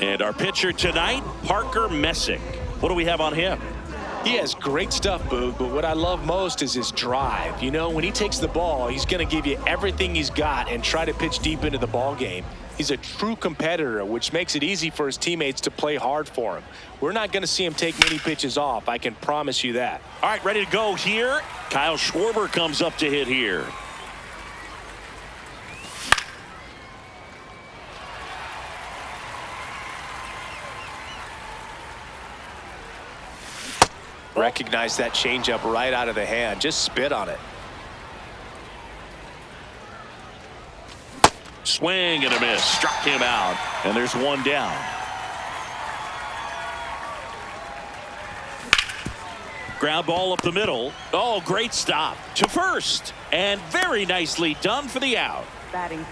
And our pitcher tonight, Parker Messick. What do we have on him? He has great stuff, Boog, but what I love most is his drive. You know, when he takes the ball, he's going to give you everything he's got and try to pitch deep into the ball game. He's a true competitor, which makes it easy for his teammates to play hard for him. We're not going to see him take many pitches off. I can promise you that. All right, ready to go here. Kyle Schwarber comes up to hit here. Recognize that changeup right out of the hand. Just spit on it. Swing and a miss. Struck him out. And there's one down. Ground ball up the middle. Oh, great stop to first. And very nicely done for the out.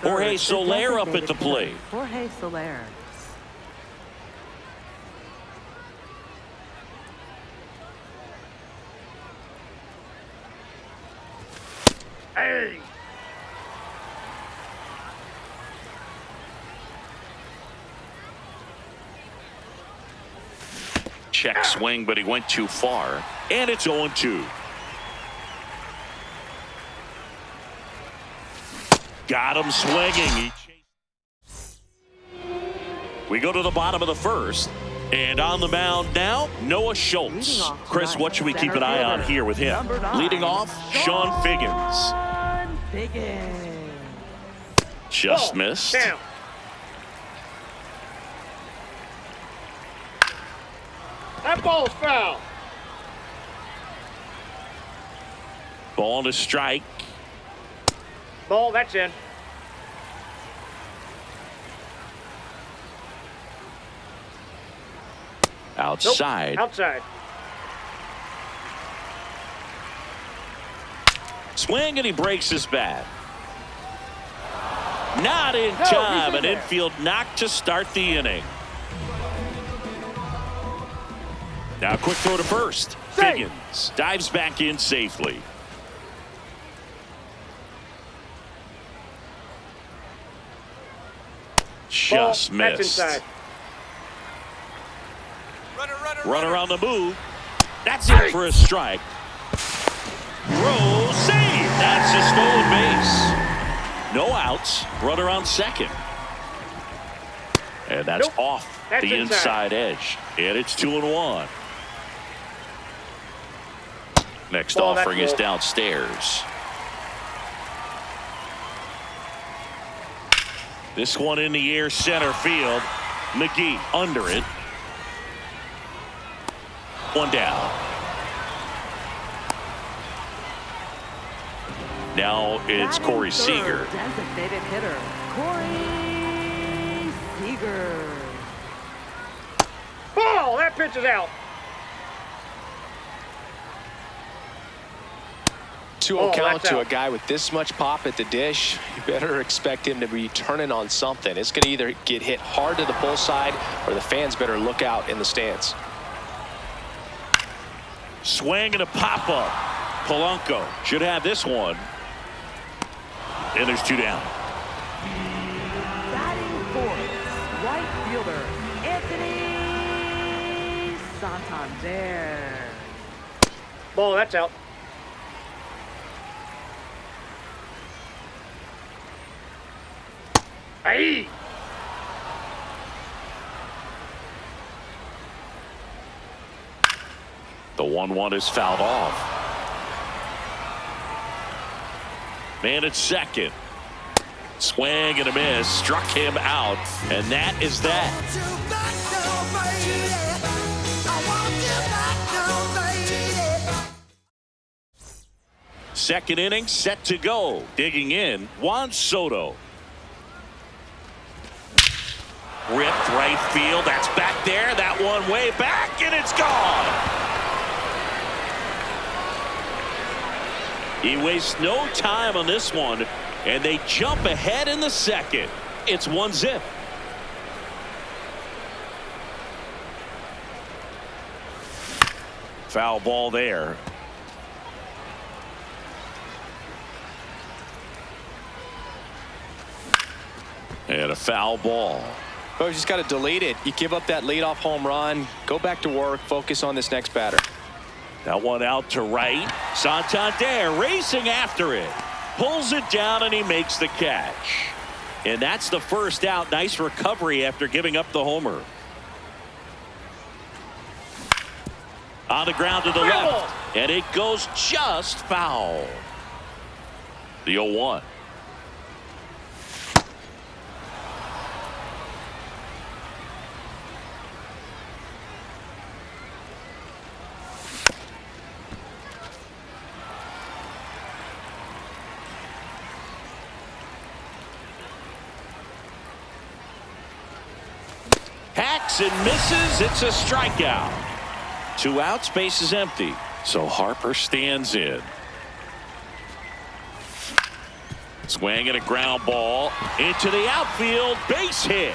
Jorge Soler up at the plate. Jorge Soler. Hey! Check swing, but he went too far. And it's 0-2. Got him swinging. We go to the bottom of the first. And on the mound now, Noah Schultz. Chris, what should we keep an eye on here with him? Leading off, Sean Figgins. Just missed. Down. That ball's foul. Ball to strike. Ball, that's in. Outside. Nope. Outside. Swing and he breaks his bat. Not in time. An infield knock to start the inning. Now quick throw to first. Figgins dives back in safely. Just Ball, that's missed. inside. Runner on the move. That's it for a strike. Throw, save. That's a stolen base. No outs. Runner on second. And that's off That's the inside. edge. And it's 2-1. Next Ball, offering is that's low. downstairs. This one in the air, center field. McGee under it. One down. Now it's Corey Seager. Designated hitter, Corey Seager. Ball, that pitch is out. 2-0 count that's to a out. guy with this much pop at the dish. You better expect him to be turning on something. It's going to either get hit hard to the pull side or the fans better look out in the stands. Swing and a pop-up. Polanco should have this one. And there's two down. Batting fourth, right fielder, Anthony Santander. Ball, that's out. Hey! The 1-1 is fouled off. Man at second. Swing and a miss. Struck him out. And that is that. Second inning set to go. Digging in, Juan Soto. Ripped right field. That's back there. That one way back, and it's gone. He wastes no time on this one, and they jump ahead in the second. It's 1-0. Foul ball there. And a foul ball. Well, you just got to delete it. You give up that leadoff home run, go back to work, focus on this next batter. That one out to right. Santander racing after it. Pulls it down and he makes the catch. And that's the first out. Nice recovery after giving up the homer. On the ground to the left. And it goes just foul. The 0-1. Hacks and misses. It's a strikeout. 2 outs, base is empty. So Harper stands in. Swing and a ground ball into the outfield. Base hit.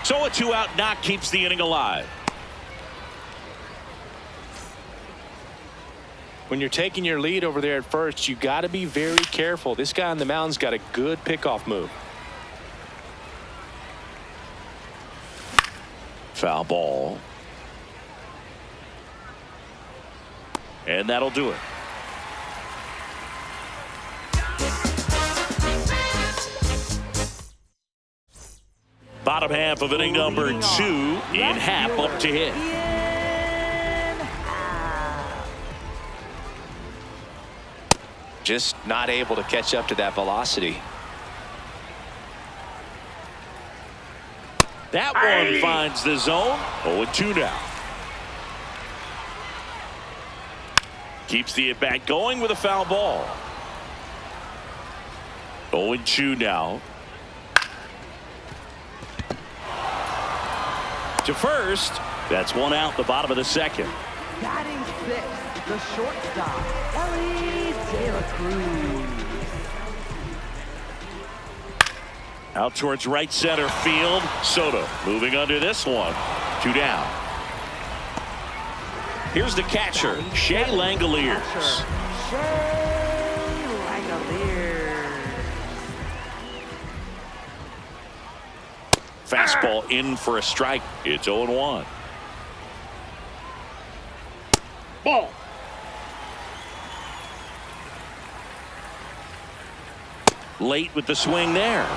So a 2-out knock keeps the inning alive. When you're taking your lead over there at first, you got to be very careful. This guy on the mound's got a good pickoff move. Foul ball. And that'll do it. Bottom half of inning number 2 in half up to hit. Just not able to catch up to that velocity. That one finds the zone. 0-2 now. Keeps the at-bat going with a foul ball. 0-2 now. To first. That's 1 out, the bottom of the second. Batting 6th, the shortstop, Ellie De La Cruz. Out towards right center field. Soto moving under this one. 2 down. Here's the catcher, Shea Langoliers. Shea Langoliers. Fastball in for a strike. It's 0-1. Ball. Late with the swing there.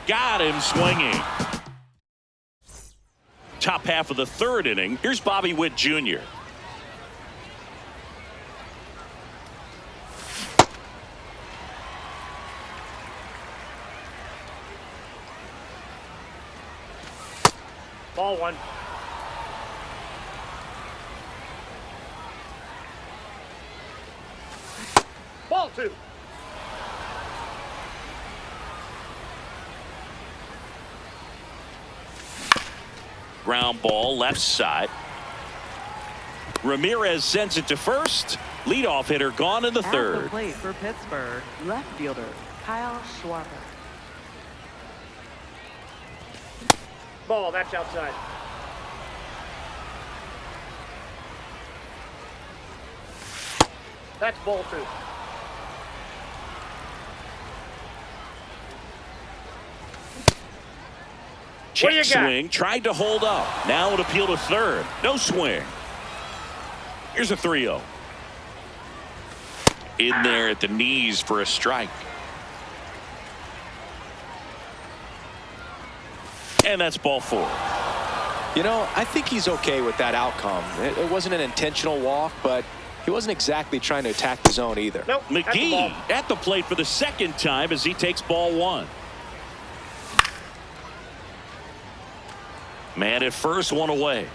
Got him swinging. Top half of the 3rd inning. Here's Bobby Witt Jr. Ball 1. Ball 2. Ground ball left side. Ramirez sends it to first. Leadoff hitter gone in the At 3rd. the plate for Pittsburgh, left fielder Kyle Schwarber. Ball, that's outside. That's ball 2. What do you Check got? swing. Tried to hold up. Now it appeal to 3rd. No swing. Here's a 3-0. In there at the knees for a strike. And that's ball 4. You know, I think he's okay with that outcome. It wasn't an intentional walk, but he wasn't exactly trying to attack the zone either. Nope. That's the McGee ball. at the plate for the 2nd time as he takes ball 1. Man at first, 1 away.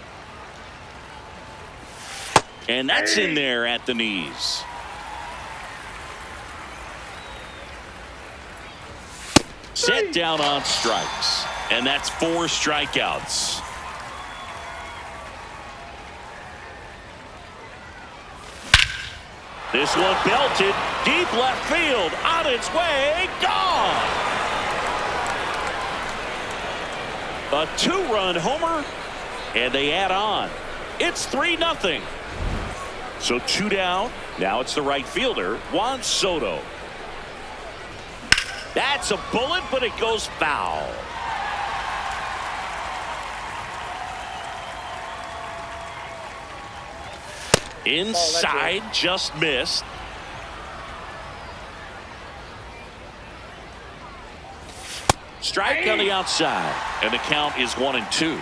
And that's in there at the knees. Set down on strikes. And that's 4 strikeouts. This one belted deep left field. On its way. Gone. A 2-run homer. And they add on. It's 3-0. So 2 down. Now it's the right fielder, Juan Soto. That's a bullet, but it goes foul. Inside, just missed. Strike on the outside, and the count is 1-2.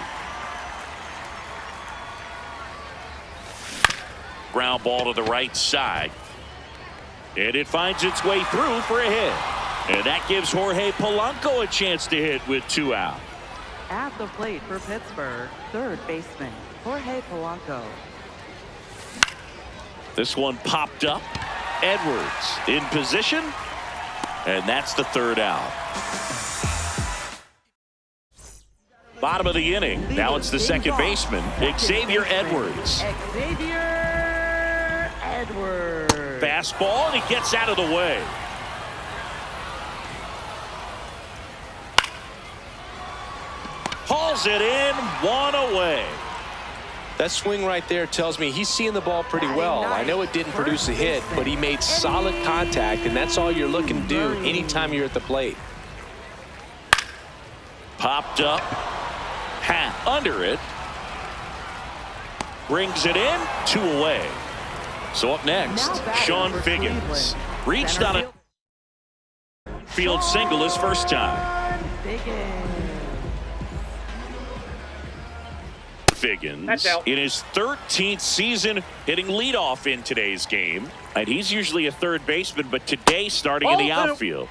Ground ball to the right side, and it finds its way through for a hit. And that gives Jorge Polanco a chance to hit with 2 out. At the plate for Pittsburgh, third baseman Jorge Polanco. This one popped up. Edwards in position, and that's the 3rd out. Bottom of the inning. Now it's the second baseman, Xavier Edwards. Xavier Edwards. Fastball, and he gets out of the way. Hauls it in, 1 away. That swing right there tells me he's seeing the ball pretty well. I know it didn't produce a hit, but he made solid contact, and that's all you're looking to do anytime you're at the plate. Popped up. Half under it. Brings it in, 2 away. So up next, Sean Figgins. Reached on a field single his first time. Figgins in his 13th season hitting leadoff in today's game. And he's usually a third baseman, but today starting in the outfield.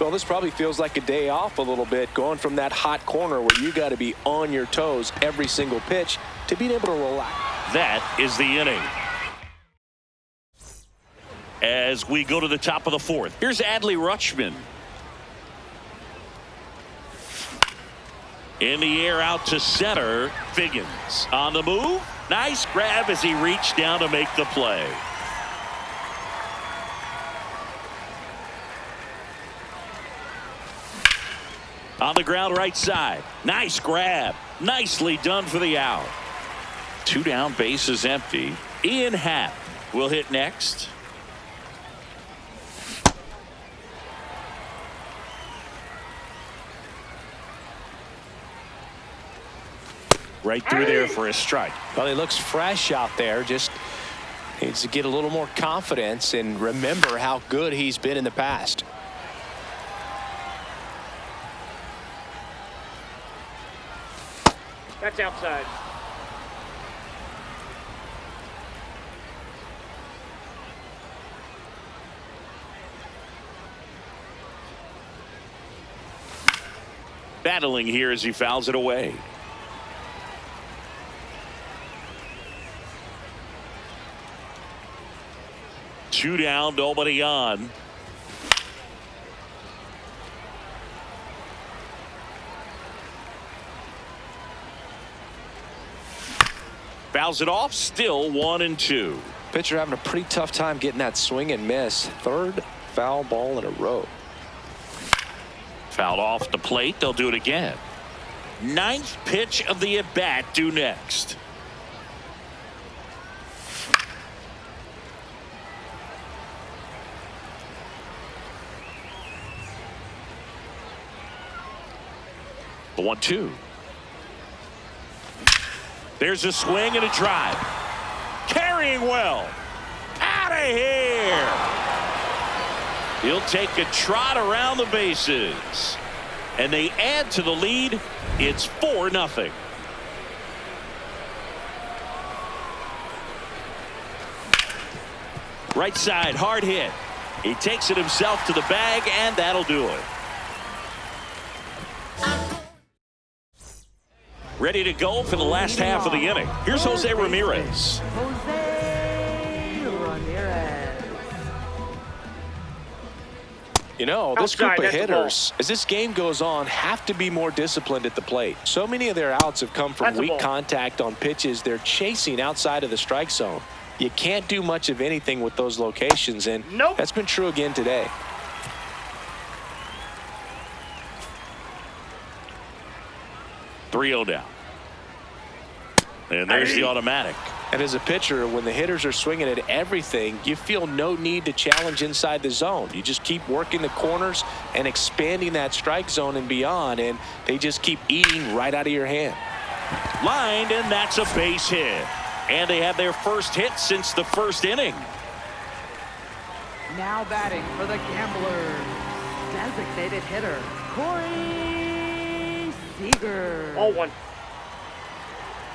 Well, this probably feels like a day off a little bit, going from that hot corner where you got to be on your toes every single pitch to being able to relax. That is the inning. As we go to the top of the 4th, here's Adley Rutschman. In the air out to center. Figgins on the move. Nice grab as he reached down to make the play. On the ground right side. Nice grab. Nicely done for the out. 2 down, bases empty. Ian Happ will hit next. Right through there for a strike. Well, he looks fresh out there. Just needs to get a little more confidence and remember how good he's been in the past. That's outside. Battling here as he fouls it away. Two down, nobody on. Fouls it off, still 1-2. Pitcher having a pretty tough time getting that swing and miss. 3rd foul ball in a row. Fouled off the plate, they'll do it again. 9th pitch of the at-bat due next. The 1-2. There's a swing and a drive. Carrying well. Out of here. He'll take a trot around the bases. And they add to the lead. It's 4-0. Right side, hard hit. He takes it himself to the bag, and that'll do it. Ready to go for the last half of the inning. Here's Jose Ramirez. Jose Ramirez. You know, this Outside, group of that's the hitters, as this game goes on, have to be more disciplined at the plate. So many of their outs have come from That's a weak ball. contact on pitches they're chasing outside of the strike zone. You can't do much of anything with those locations, and Nope. that's been true again today. Three 0 down. And there's the automatic. And as a pitcher, when the hitters are swinging at everything, you feel no need to challenge inside the zone. You just keep working the corners and expanding that strike zone and beyond, and they just keep eating right out of your hand. Lined, and that's a base hit. And they have their first hit since the first inning. Now batting for the Gamblers, designated hitter, Corey Seager. Ball one.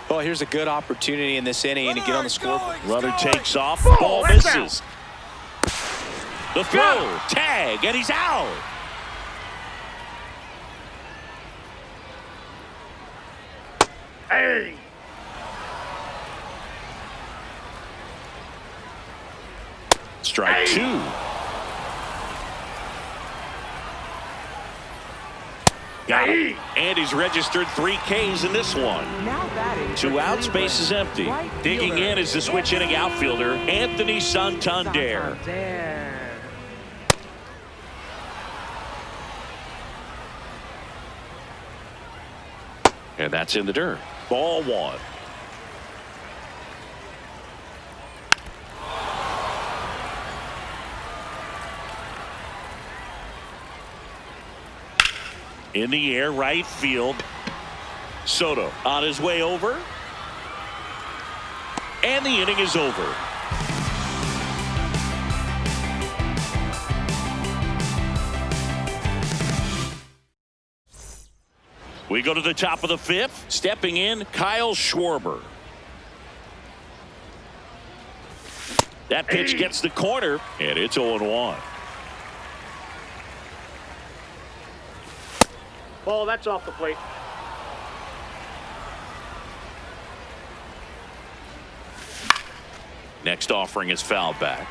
Well, here's a good opportunity in this inning to get on the scoreboard. Runner takes off. Ball, Ball that's misses. The throw. Tag. And he's out. Hey. Strike two. Got it. And he's registered 3 Ks in this one. Now batting. 2 outs, base is empty. Right Digging fielder, in is the switch inning outfielder, Anthony Santander. And that's in the dirt. Ball one. In the air, right field. Soto on his way over. And the inning is over. We go to the top of the 5th. Stepping in, Kyle Schwarber. That pitch gets the corner, and it's 0-1. Ball, that's off the plate. Next offering is fouled back.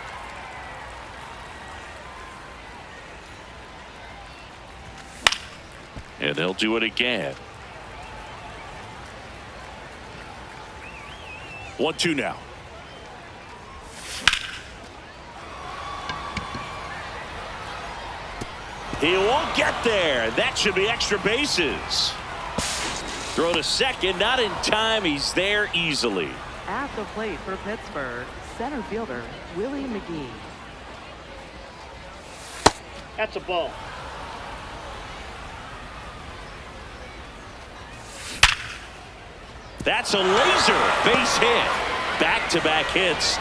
And they'll do it again. 1-2 now. He won't get there. That should be extra bases. Throw to second, not in time. He's there easily. At the plate for Pittsburgh, center fielder Willie McGee. That's a ball. That's a laser base hit. Back-to-back hits,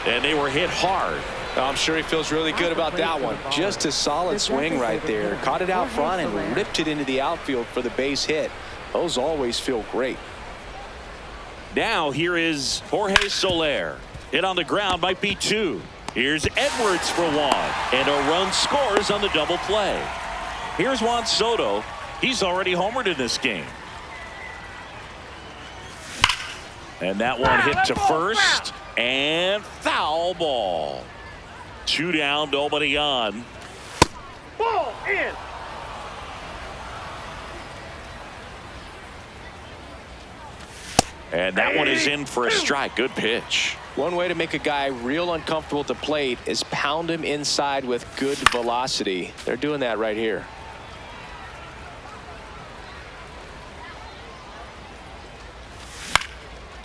and they were hit hard. I'm sure he feels really good about that one. Just a solid swing right there. Caught it out front and ripped it into the outfield for the base hit. Those always feel great. Now here is Jorge Soler. Hit on the ground, might be 2. Here's Edwards for 1. And a run scores on the double play. Here's Juan Soto. He's already homered in this game. And that one hit to first. And foul ball. 2 down, nobody on. Ball in. And that one is in for a strike. Good pitch. One way to make a guy real uncomfortable at the plate is pound him inside with good velocity. They're doing that right here.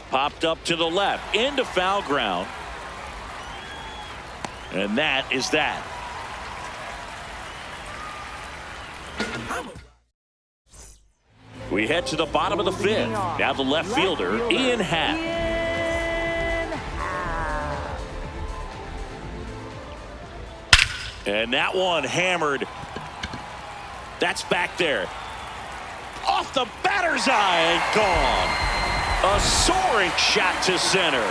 Popped up to the left, into foul ground. And that is that. We head to the bottom of the 5th. Now the left fielder, Ian Happ. And that one hammered. That's back there. Off the batter's eye and gone. A soaring shot to center.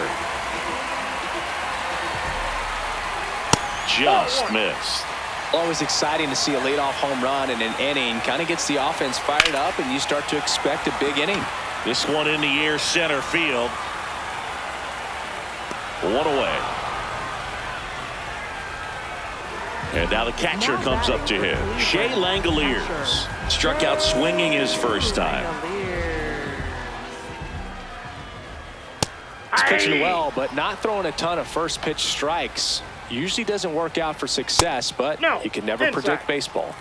Just missed. Always exciting to see a leadoff home run in an inning. Kind of gets the offense fired up, and you start to expect a big inning. This one in the air, center field. 1 away. And now the catcher comes up to him. Shea Langoliers struck out swinging his first time. He's pitching well, but not throwing a ton of first pitch strikes. Usually doesn't work out for success, but you can never predict baseball.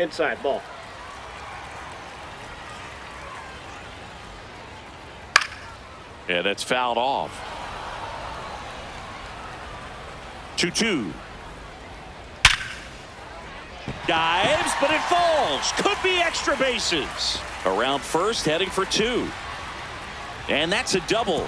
Inside ball. Yeah, that's fouled off. 2-2. Dives, but it falls. Could be extra bases. Around first, heading for 2. And that's a double.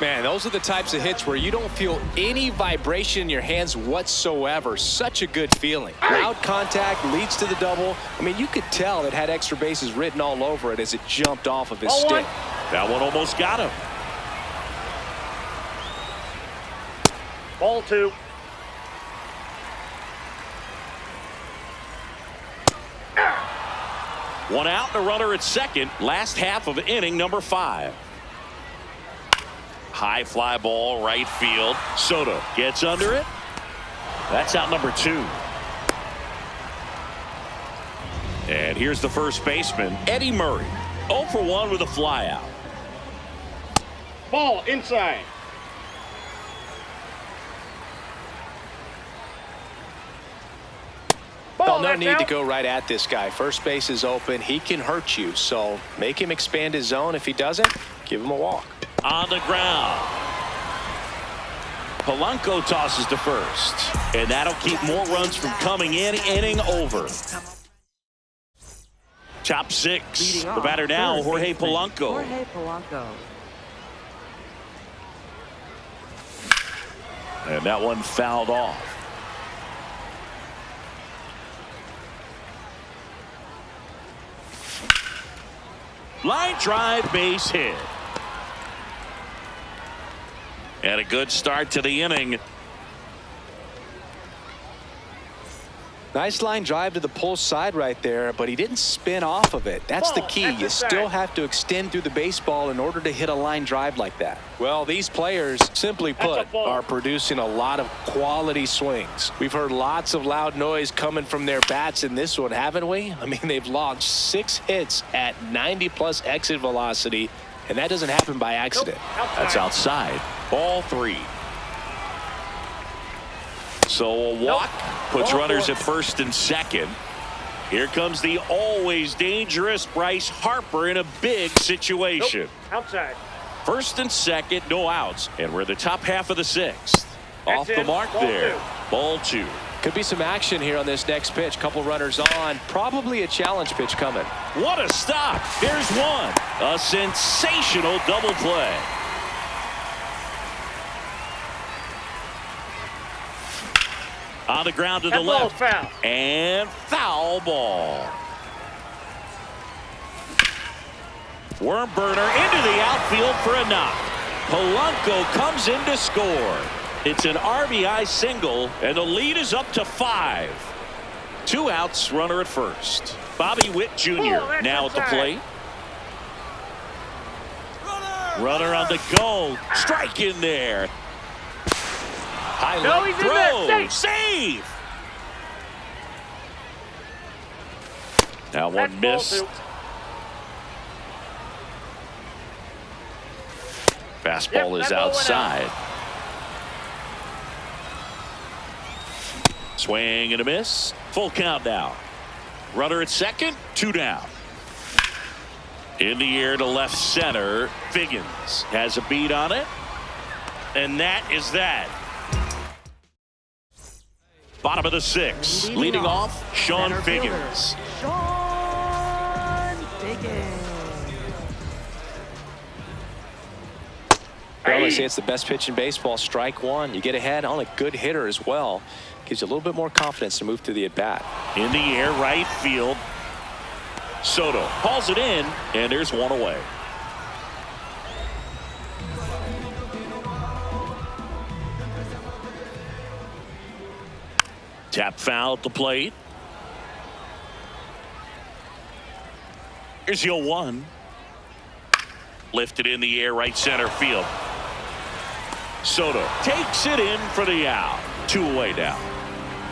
Man, those are the types of hits where you don't feel any vibration in your hands whatsoever. Such a good feeling. Loud contact leads to the double. I mean, you could tell it had extra bases written all over it as it jumped off of his stick. That one almost got him. Ball 2. One out and a runner at second. Last half of inning number 5. High fly ball, right field. Soto gets under it. That's out number 2. And here's the first baseman, Eddie Murray. 0 for 1 with a fly out. Ball inside. Well, no need to go right at this guy. First base is open. He can hurt you. So make him expand his zone. If he doesn't, give him a walk. On the ground. Polanco tosses to first. And that'll keep more runs from coming in. Inning over. Top 6. The batter now, Jorge Polanco. Jorge Polanco. And that one fouled off. Line drive, base hit. And a good start to the inning. Nice line drive to the pull side right there, but he didn't spin off of it. That's the key. You still have to extend through the baseball in order to hit a line drive like that. Well, these players, simply put, are producing a lot of quality swings. We've heard lots of loud noise coming from their bats in this one, haven't we? I mean, they've launched 6 hits at 90+ exit velocity, and that doesn't happen by accident. That's outside. Ball 3. So a walk puts runners at first and second. Here comes the always dangerous Bryce Harper in a big situation. Outside. First and second, no outs. And we're the top half of the 6th. Off the mark there. Ball 2. Could be some action here on this next pitch. Couple runners on. Probably a challenge pitch coming. What a stop. There's one. A sensational double play. On the ground to the left. Foul. And foul ball. Worm burner into the outfield for a knock. Polanco comes in to score. It's an RBI single, and the lead is up to 5. 2 outs, runner at first. Bobby Witt Jr. now at the plate. Runner on the go. Strike in there. No, he's in there. Save. Now one missed. Fastball is outside. Swing and a miss. Full count now. Runner at second, 2 down. In the air to left center. Figgins has a beat on it. And that is that. Bottom of the 6th. Leading off, Sean Figgins. Sean Figgins. Well, they say it's the best pitch in baseball. Strike 1. You get ahead on a good hitter as well. Gives you a little bit more confidence to move through the at-bat. In the air, right field. Soto hauls it in, and there's one away. Tap foul at the plate. Here's 0-1. Lifted in the air, right center field. Soto takes it in for the out. 2 away now.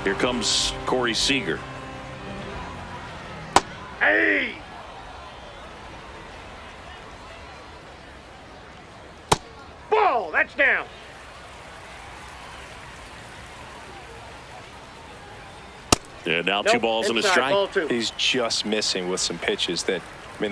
Here comes Corey Seager. Hey! Ball, that's down. And now 2 balls and a strike. He's just missing with some pitches that I mean,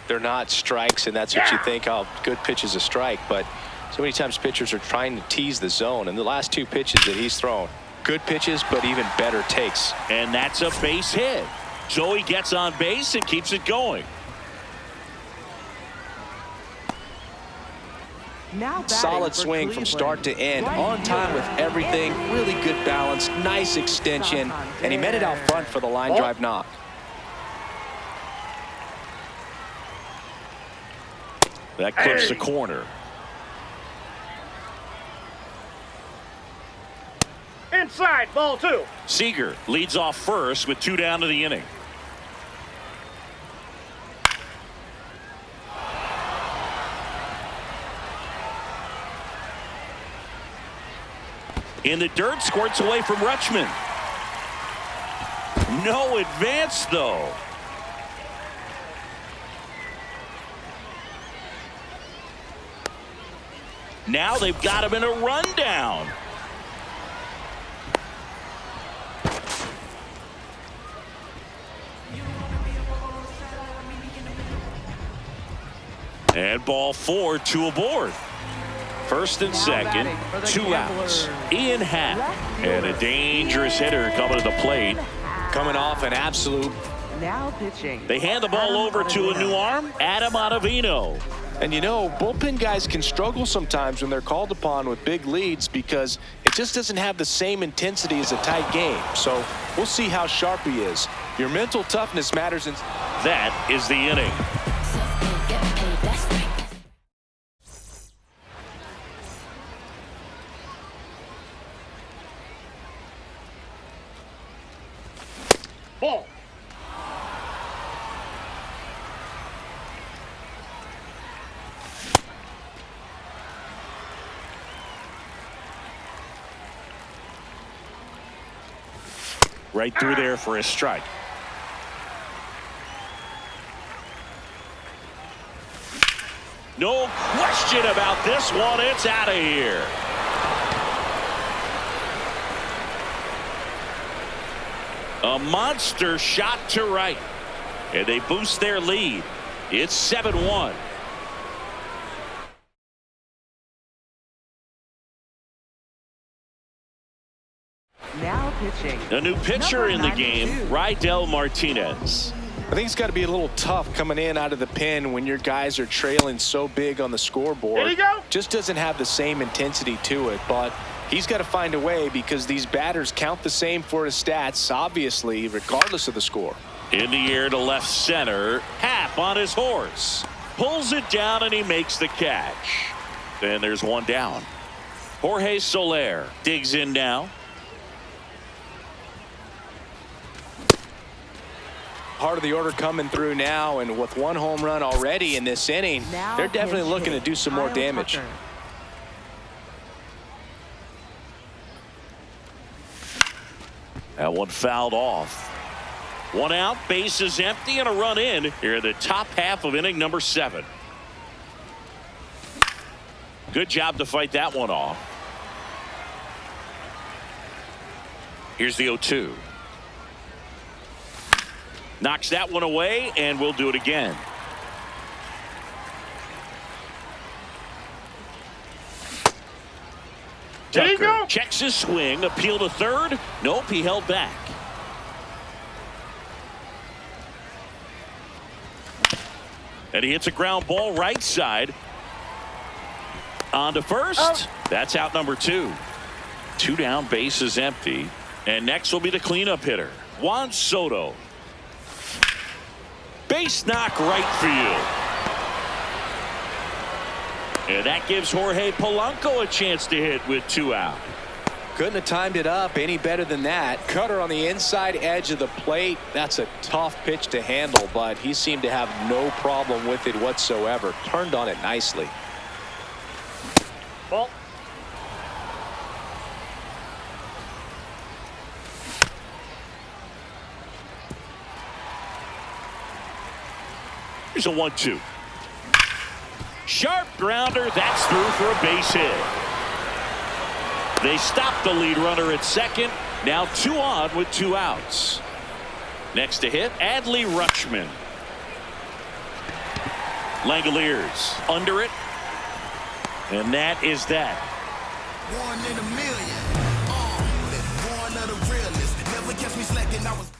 they're not strikes, and that's what you think, oh, good pitch is a strike. But so many times pitchers are trying to tease the zone, and the last 2 pitches that he's thrown, good pitches, but even better takes. And that's a base hit. So he gets on base and keeps it going. Now Solid swing from start to end, on time with everything, really good balance, nice extension, and he met it out front for the line drive knock. That clips the corner. Inside, ball 2. Seager leads off first with 2 down to the inning. In the dirt, squirts away from Rutschman. No advance, though. Now they've got him in a rundown. And ball 4, 2 aboard. First and second, 2 outs. Ian Happ, and a dangerous hitter coming to the plate. Coming off an absolute. Now pitching. They hand the ball over to a new arm, Adam Ottavino. And you know, bullpen guys can struggle sometimes when they're called upon with big leads because it just doesn't have the same intensity as a tight game. So we'll see how sharp he is. Your mental toughness matters. That is the inning. Ball. Right through there for a strike. No question about this one. It's out of here. A monster shot to right. And they boost their lead. It's 7-1. Now pitching. A new pitcher in the game, Rydell Martinez. I think it's got to be a little tough coming in out of the pen when your guys are trailing so big on the scoreboard. There you go. Just doesn't have the same intensity to it, but he's got to find a way because these batters count the same for his stats, obviously, regardless of the score. In the air to left center. Happ on his horse. Pulls it down and he makes the catch. Then there's one down. Jorge Soler digs in now. Part of the order coming through now, and with 1 home run already in this inning, Now they're definitely looking to do some more Kyle damage. Tucker. That one fouled off. 1 out, bases empty, and a run in here in the top half of inning number 7. Good job to fight that one off. Here's the 0-2. Knocks that one away, and we'll do it again. There you Tucker go. checks his swing, appeal to third. Nope, he held back. And he hits a ground ball right side. On to first. That's out number 2. 2 down, bases empty. And next will be the cleanup hitter, Juan Soto. Base knock right field. And that gives Jorge Polanco a chance to hit with 2 out. Couldn't have timed it up any better than that. Cutter on the inside edge of the plate. That's a tough pitch to handle, but he seemed to have no problem with it whatsoever. Turned on it nicely. Ball. Here's a 1-2. Sharp grounder. That's through for a base hit. They stop the lead runner at second. Now 2 on with 2 outs. Next to hit, Adley Rutschman. Langoliers under it. And that is that. One in a million. One of the realest. Never catch me slacking. I was.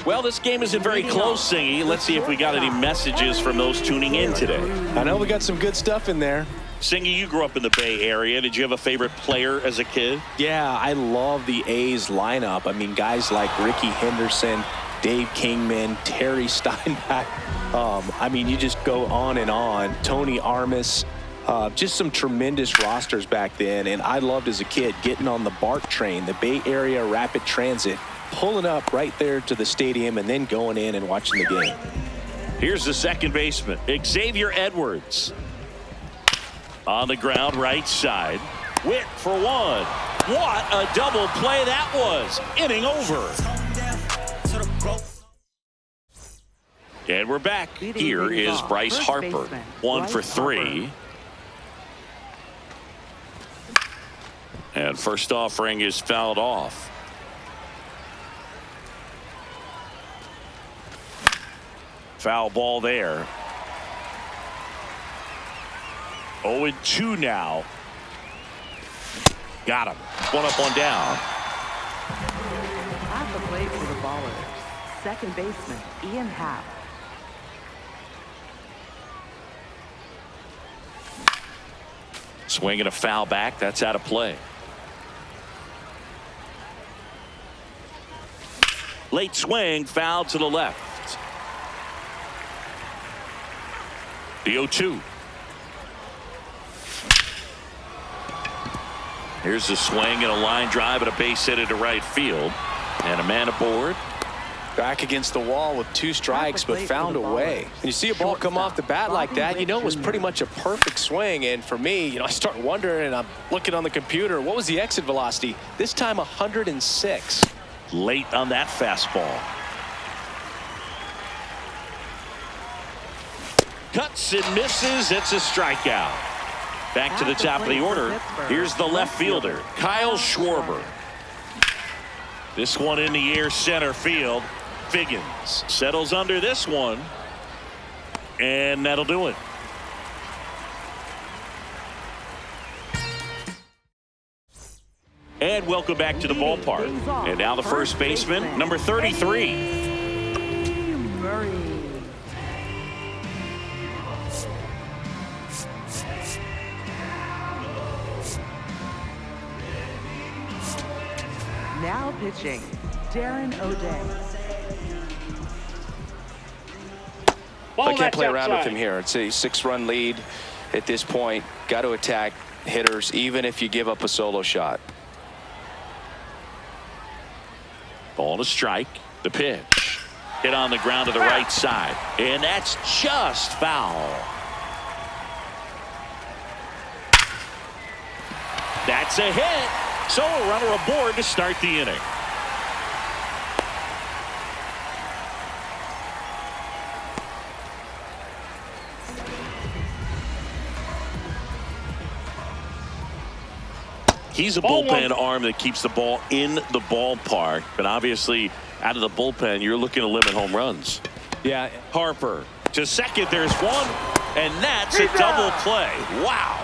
Well, this game isn't very close, Singy. Let's see if we got any messages from those tuning in today. I know we got some good stuff in there. Singy, you grew up in the Bay Area. Did you have a favorite player as a kid? Yeah, I love the A's lineup. I mean, guys like Ricky Henderson, Dave Kingman, Terry Steinbach. I mean, you just go on and on. Tony Armas. Just some tremendous rosters back then. And I loved as a kid getting on the BART train, the Bay Area Rapid Transit, pulling up right there to the stadium and then going in and watching the game. Here's the second baseman, Xavier Edwards. On the ground, right side. Witt for one. What a double play that was. Inning over. And we're back. Here is Bryce Harper. 1 for 3. And first offering is fouled off. Foul ball there. 0-2 now. Got him. One up, one down. At the plate for the Ballers, second baseman Ian Happ. Swinging a foul back. That's out of play. Late swing, foul to the left. The 0-2. Here's the swing and a line drive and a base hit into right field. And a man aboard. Back against the wall with 2 strikes, but found a way. And you see a ball come off the bat like that, you know it was pretty much a perfect swing. And for me, you know, I start wondering, and I'm looking on the computer, what was the exit velocity? This time 106. Late on that fastball. Cuts and misses. It's a strikeout. Back to the top of the order. Here's the left fielder, Kyle Schwarber. This one in the air, center field. Figgins settles under this one. And that'll do it. And welcome back to the ballpark. And now the first baseman, number 33. Murray. Now pitching, Darren O'Day. Ball I can't that's play around with outside. him here. It's a 6-run lead at this point. Got to attack hitters, even if you give up a solo shot. Ball to strike. The pitch. Hit on the ground to the right side. And that's just foul. That's a hit. So a runner aboard to start the inning. He's a bullpen arm that keeps the ball in the ballpark. But obviously, out of the bullpen, you're looking to limit home runs. Yeah. Harper to second. There's one. And that's a double play. Wow.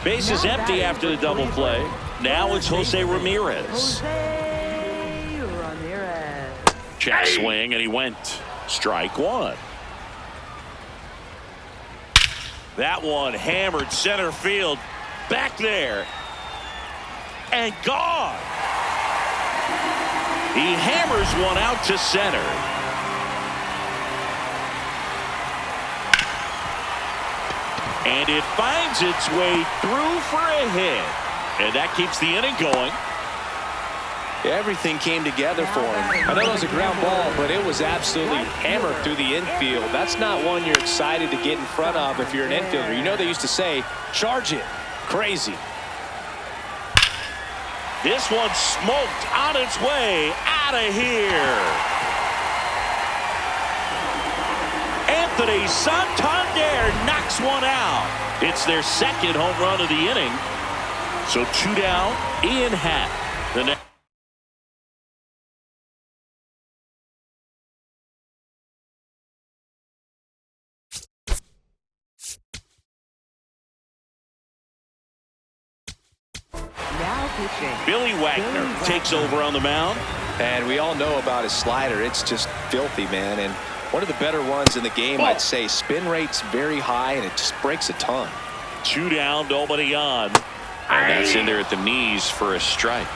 Base is empty after the double play. Now it's Jose Ramirez. Jose Ramirez. Check swing, and he went. Strike one. That one hammered center field. Back there. And gone. He hammers one out to center. And it finds its way through for a hit. And that keeps the inning going. Everything came together for him. I know it was a ground ball, but it was absolutely hammered through the infield. That's not one you're excited to get in front of if you're an infielder. You know they used to say, charge it. Crazy. This one smoked on its way out of here. Anthony Santander knocks one out. It's their second home run of the inning. So 2 down. Ian Happ. The next. pitching. Billy Wagner takes over on the mound. And we all know about his slider. It's just filthy, man. And one of the better ones in the game, I'd say. Spin rate's very high, and it just breaks a ton. 2 down, nobody on. And that's in there at the knees for a strike.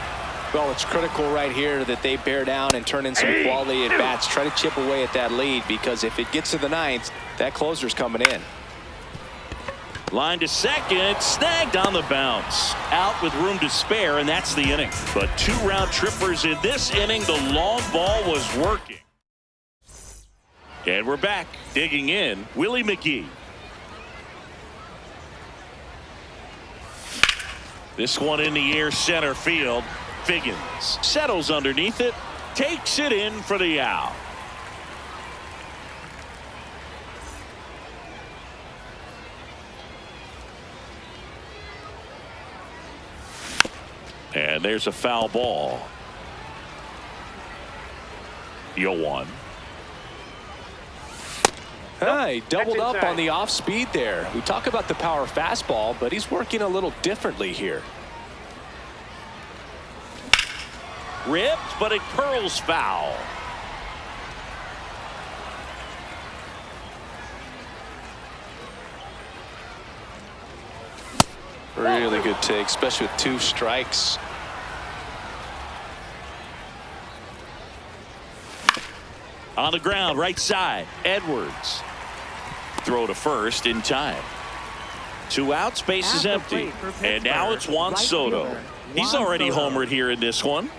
Well, it's critical right here that they bear down and turn in some quality at bats. Try to chip away at that lead, because if it gets to the 9th, that closer's coming in. Line to second, snagged on the bounce. Out with room to spare, and that's the inning. But 2 round trippers in this inning. The long ball was working. And we're back. Digging in, Willie McGee. This one in the air, center field. Figgins settles underneath it, takes it in for the out. And there's a foul ball. 0-1. He doubled up on the off speed there. We talk about the power fastball, but he's working a little differently here. Ripped, but it curls foul. Really good take, especially with 2 strikes. On the ground, right side, Edwards. Throw to first in time. 2 outs, base is empty. And now it's Juan Soto. He's already homered here in this one.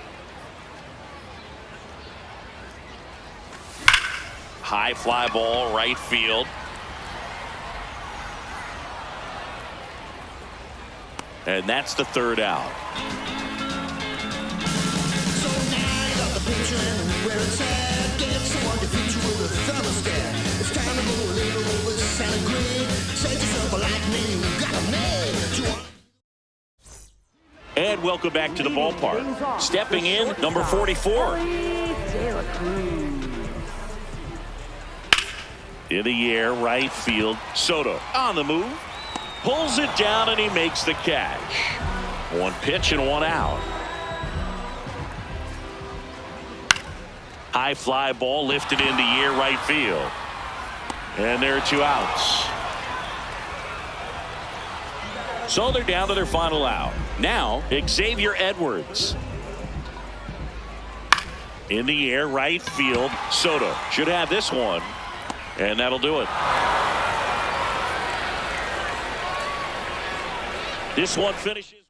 High fly ball, right field. And that's the 3rd out. So now you got the picture and where it's at. Get someone to feature with a thermostat. It's time to go a little over centigrade. Set yourself a lightning, you got a man. And welcome back to the ballpark. Stepping in, number 44. In the air, right field. Soto on the move. Pulls it down, and he makes the catch. 1 pitch and 1 out. High fly ball lifted in the air, right field. And there are 2 outs. So they're down to their final out. Now, Xavier Edwards. In the air, right field. Soto should have this one. And that'll do it. This one finishes.